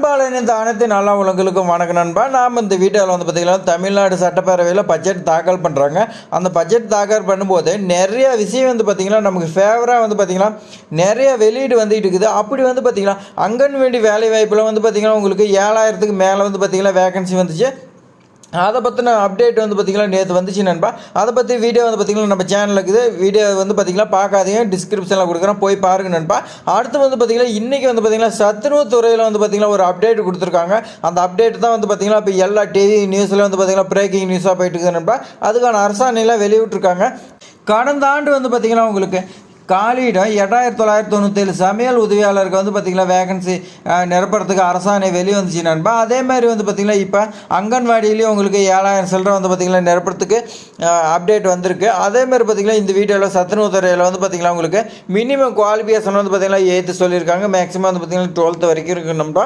அன்பாளன் இந்த அனைத்து நல்ல உலகளுக்கும் வணக்கம் நண்பா. நாம் இந்த வீடியோவில் வந்து பார்த்திங்கன்னா தமிழ்நாடு சட்டப்பேரவையில் பட்ஜெட் தாக்கல் பண்ணுறாங்க. அந்த பட்ஜெட் தாக்கல் பண்ணும்போது நிறைய விஷயம் வந்து பார்த்திங்கன்னா நமக்கு ஃபேவராக வந்து பார்த்திங்கன்னா நிறைய வெளியீடு வந்துட்டு இருக்குது. அப்படி வந்து பார்த்திங்கன்னா அங்கன்வாடி வேலை வாய்ப்பில் வந்து பார்த்திங்கன்னா உங்களுக்கு 7000க்கு மேலே வந்து பார்த்திங்கன்னா வேகன்சி வந்துச்சு. அதை பற்றின அப்டேட் வந்து பார்த்திங்கன்னா நேற்று வந்துச்சு நண்பா. அதை பற்றி வீடியோ வந்து பார்த்திங்கன்னா நம்ம சேனலில் இருக்குது. வீடியோ வந்து பார்த்திங்கன்னா பார்க்காதீங்க, டிஸ்கிரிப்ஷனில் கொடுக்குறேன், போய் பாருங்கள் நண்பா. அடுத்து வந்து பார்த்திங்கன்னா இன்றைக்கி வந்து பார்த்திங்கன்னா சத்துணவு துறையில் வந்து பார்த்திங்கன்னா ஒரு அப்டேட் கொடுத்துருக்காங்க. அந்த அப்டேட் தான் வந்து பார்த்திங்கன்னா இப்போ எல்லா டிவி நியூஸில் வந்து பார்த்திங்கன்னா பிரேக்கிங் நியூஸாக போயிட்டு இருக்குது நண்பா. அதுக்கான அரசாணையெல்லாம் வெளியிட்டிருக்காங்க. கடந்த ஆண்டு வந்து பார்த்திங்கன்னா உங்களுக்கு காலியிடம் 8997 சமையல் உதவியாளருக்கு வந்து பார்த்திங்கன்னா வேகன்சி நிரப்புறதுக்கு அரசாணை வெளியே வந்துச்சு நண்பா. அதே மாதிரி வந்து பார்த்திங்கன்னா இப்போ அங்கன்வாடியிலையும் உங்களுக்கு 7000 சில்லரை வந்து பார்த்திங்கன்னா நிரப்புறதுக்கு அப்டேட் வந்திருக்கு. அதேமாதிரி பார்த்திங்கன்னா இந்த வீடியோவில் சத்துணவு துறையில் வந்து பார்த்திங்கன்னா உங்களுக்கு மினிமம் குவாலிஃபிகேஷன் வந்து பார்த்திங்கன்னா 8th சொல்லியிருக்காங்க. மேக்ஸிமம் வந்து பார்த்திங்கன்னா 12th வரைக்கும் இருக்குது நண்பா.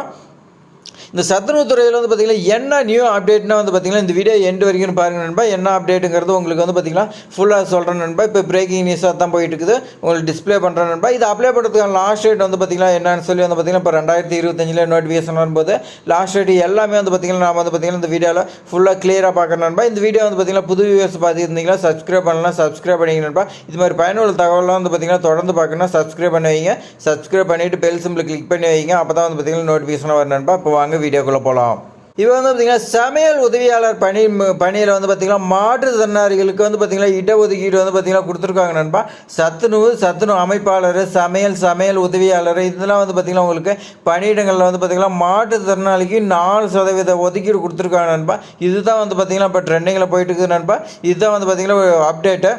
இந்த சத்துணவு துறையில் வந்து பார்த்திங்கன்னா என்ன நியூ அப்டேட்னா வந்து பார்த்திங்கன்னா இந்த வீடியோ எண்டு வரைக்கும் பாருங்கள் நண்பா. என்ன அப்டேட்டுங்கிறது உங்களுக்கு வந்து பார்த்திங்கன்னா ஃபுல்லாக சொல்கிறேன் நண்பா. இப்போ பிரேக்கிங் நியூஸாக தான் போயிட்டு இருக்குது, உங்களுக்கு டிஸ்பிளே பண்ணுறேன் நண்பா. இது அப்ளை பண்ணுறதுக்கான லாஸ்ட் டேட் வந்து பார்த்திங்கன்னா என்னன்னு சொல்லி வந்து பார்த்திங்கன்னா இப்போ 2025 நோட்டிஃபிகேஷன் வரும்போது லாஸ்ட் டேட் எல்லாமே வந்து பார்த்திங்கன்னா நான் வந்து பார்த்திங்கன்னா இந்த வீடியோவில் ஃபுல்லாக கிளியராக பார்க்குறேன் நண்பா. இந்த வீடியோ வந்து பார்த்திங்கன்னா புது வியூவர்ஸ் பார்த்துருந்தீங்கன்னா சப்ஸ்கிரைப் பண்ணலாம், சப்ஸ்கிரைப் பண்ணிங்க நண்பா. இது மாதிரி பயனுள்ள தகவலாம் வந்து பார்த்திங்கன்னா தொடர்ந்து பார்க்கணும், சப்ஸ்கிரைப் பண்ணி வைங்க. சப்ஸ்கிரைப் பண்ணிவிட்டு பெல் சிம்பிள் கிளிக் பண்ணி வைங்க. அப்போ தான் வந்து பார்த்திங்கன்னா நோட்டிஃபிகேஷன் வரும் நண்பா. இப்போ வாங்க வீடியோக்குள்ளே போகலாம். இப்போ வந்து பார்த்திங்கன்னா சமையல் உதவியாளர் பணியில் வந்து பார்த்திங்கன்னா மாற்றுத்திறனாளிகளுக்கு வந்து பார்த்திங்கன்னா இடஒதுக்கீடு வந்து பார்த்திங்கன்னா கொடுத்துருக்காங்க நண்பா. சத்துணவு அமைப்பாளர், சமையல் உதவியாளர் இதெல்லாம் வந்து பார்த்திங்கன்னா உங்களுக்கு பணியிடங்களில் வந்து பார்த்திங்கன்னா மாற்றுத்திறனாளிக்கு 4% ஒதுக்கீடு கொடுத்துருக்காங்க நண்பா. இதுதான் வந்து பார்த்திங்கன்னா இப்போ ட்ரெண்டிங்கில் போயிட்டு இருக்குது நண்பா. இதுதான் வந்து பார்த்திங்கன்னா ஒரு அப்டேட்டு.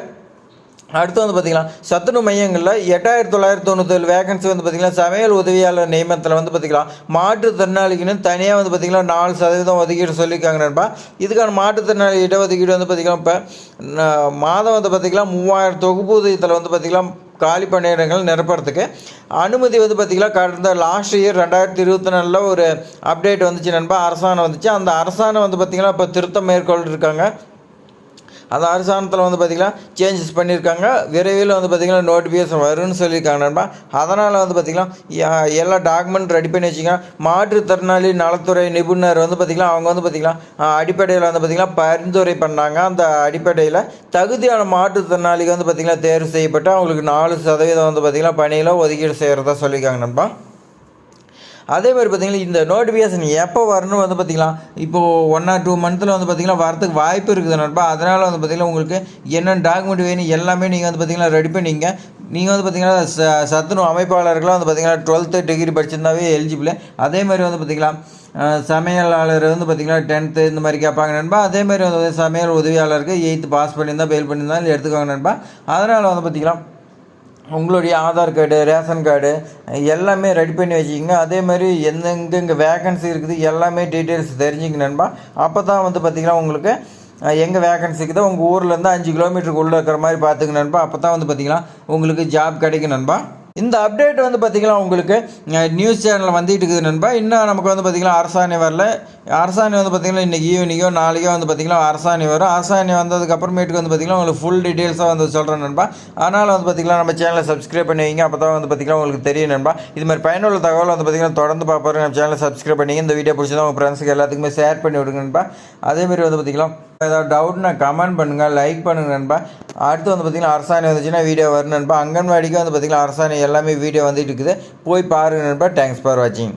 அடுத்து வந்து பார்த்திங்கன்னா சத்துணவு மையங்களில் 8997 வேகன்சி வந்து பார்த்திங்கன்னா சமையல் உதவியாளர் நியமனத்தில் வந்து பார்த்திங்கன்னா மாற்றுத்திறனாளிக்குன்னு தனியாக வந்து பார்த்திங்கன்னா 4% ஒதுக்கீடு சொல்லியிருக்காங்க நண்பா. இதுக்கான மாற்றுத்திறனாளி இடஒதுக்கீடு வந்து பார்த்திங்கன்னா இப்போ மாதம் வந்து பார்த்திங்கன்னா 3000 தொகுப்பூதியத்தில் வந்து பார்த்திங்கன்னா காலி பணியிடங்கள் நிரப்புறதுக்கு அனுமதி வந்து பார்த்திங்கன்னா கடந்த லாஸ்ட் இயர் 2024 ஒரு அப்டேட் வந்துச்சு நண்பா. அரசாணை வந்துச்சு. அந்த அரசாணை வந்து பார்த்திங்கன்னா இப்போ திருத்தம் மேற்கொண்டிருக்காங்க. அந்த அரசாங்கத்தில் வந்து பார்த்திங்கன்னா சேஞ்சஸ் பண்ணியிருக்காங்க. விரைவில் வந்து பார்த்திங்கன்னா நோட்டிஃபிகேஷன் வரும்னு சொல்லியிருக்காங்க நண்பா. அதனால் வந்து பார்த்திங்கன்னா எல்லா டாக்குமெண்ட் ரெடி பண்ணி வச்சுங்க. மாற்றுத்திறனாளி நலத்துறை நிபுணர் வந்து பார்த்திங்கன்னா அவங்க வந்து பார்த்திங்கன்னா அடிப்படையில் வந்து பார்த்திங்கன்னா பரிந்துரை பண்ணாங்க. அந்த அடிப்படையில் தகுதியான மாற்றுத்திறனாளிக்கு வந்து பார்த்திங்கன்னா தேர்வு செய்யப்பட்டு அவங்களுக்கு 4% வந்து பார்த்திங்கன்னா பணியில் ஒதுக்கீடு செய்கிறதா சொல்லியிருக்காங்க நண்பா. அதே மாதிரி பார்த்திங்கன்னா இந்த நோட்டிஃபிகேஷன் எப்போ வரணும் வந்து பார்த்திங்கன்னா இப்போது 1 or 2 மந்த்தில் வந்து பார்த்திங்கன்னா வரதுக்கு வாய்ப்பு இருக்குது நண்பா. அதனால் வந்து பார்த்திங்கன்னா உங்களுக்கு என்னென்ன டாக்குமெண்ட் வேணும் எல்லாமே நீங்கள் வந்து பார்த்திங்கன்னா ரெடி பண்ணிங்க. நீங்கள் வந்து பார்த்திங்கன்னா சத்துணவு அமைப்பாளர்களாக வந்து பார்த்திங்கன்னா 12th டிகிரி படிச்சிருந்தாவே எலிஜிபிள். அதே மாதிரி வந்து பார்த்திங்கன்னா சமையலாளர் வந்து பார்த்திங்கன்னா 10th இந்த மாதிரி கேட்பாங்க நண்பா. அதே மாதிரி வந்து சமையல் உதவியாளருக்கு 8th பாஸ் பண்ணியிருந்தால் ஃபெயில் பண்ணியிருந்தாலும் எடுத்துக்கோங்க நண்பா. அதனால் வந்து பார்த்திங்கன்னா உங்களுடைய ஆதார் கார்டு, ரேஷன் கார்டு எல்லாமே ரெடி பண்ணி வச்சுக்கிங்க. அதே மாதிரி எங்கெங்கே வேகன்சி இருக்குது எல்லாமே டீட்டெயில்ஸ் தெரிஞ்சுங்க நண்பா. அப்போ தான் வந்து பார்த்திங்கன்னா உங்களுக்கு எங்கே வேகன்சி இருக்குதோ உங்கள் ஊர்லேருந்து 5 கிலோமீட்டருக்குள்ளே இருக்கிற மாதிரி பார்த்துங்க நண்பா. அப்போ தான் வந்து பார்த்திங்கன்னா உங்களுக்கு ஜாப் கிடைக்கும் நண்பா. இந்த அப்டேட் வந்து பார்த்திங்கன்னா உங்களுக்கு நியூஸ் சேனலில் வந்துட்டு இருக்குது நண்பா. இன்னும் நமக்கு வந்து பார்த்திங்கன்னா அரசாணை வரல. அரசாணை வந்து பார்த்திங்கன்னா இன்றைக்கி ஈவினிங்கோ நாளைக்கோ வந்து பார்த்திங்கன்னா அரசாணை வரும். அரசாணை வந்ததுக்கப்புறமேட்டுக்கு வந்து பார்த்திங்கன்னா உங்களுக்கு ஃபுல் டீட்டெயில்ஸாக வந்து சொல்கிறேன் நண்பா. அதனால் வந்து பார்த்திங்கன்னா நம்ம சேனலை சப்ஸ்கிரைப் பண்ணி வைங்க. அப்போ தான் வந்து பார்த்திங்கன்னா உங்களுக்கு தெரியும் நண்பா. இது மாதிரி பயனுள்ள தகவல் வந்து பார்த்திங்கன்னா தொடர்ந்து பார்ப்பாரு. நம்ம சேனலை சப்ஸ்கிரைப் பண்ணிங்க. இந்த வீடியோ பிடிச்சதான் உங்கள் ஃப்ரெண்ட்ஸுக்கு எல்லாத்துக்குமே ஷேர் பண்ணி விடுங்க நண்பா. அதேமாதிரி வந்து பார்த்திங்கன்னா ஏதாவது டவுட்னா கமெண்ட் பண்ணுங்கள், லைக் பண்ணுங்கள் நண்பா. அடுத்து வந்து பார்த்திங்கன்னா அரசாணை வந்துச்சுன்னா வீடியோ வரும் நண்பா. அங்கன்வாடிக்கு வந்து பார்த்திங்கன்னா அரசாணை எல்லாமே வீடியோ வந்துட்டு இருக்குது, போய் பாருங்கள் நண்பா. தேங்க்ஸ் ஃபார் வாட்சிங்.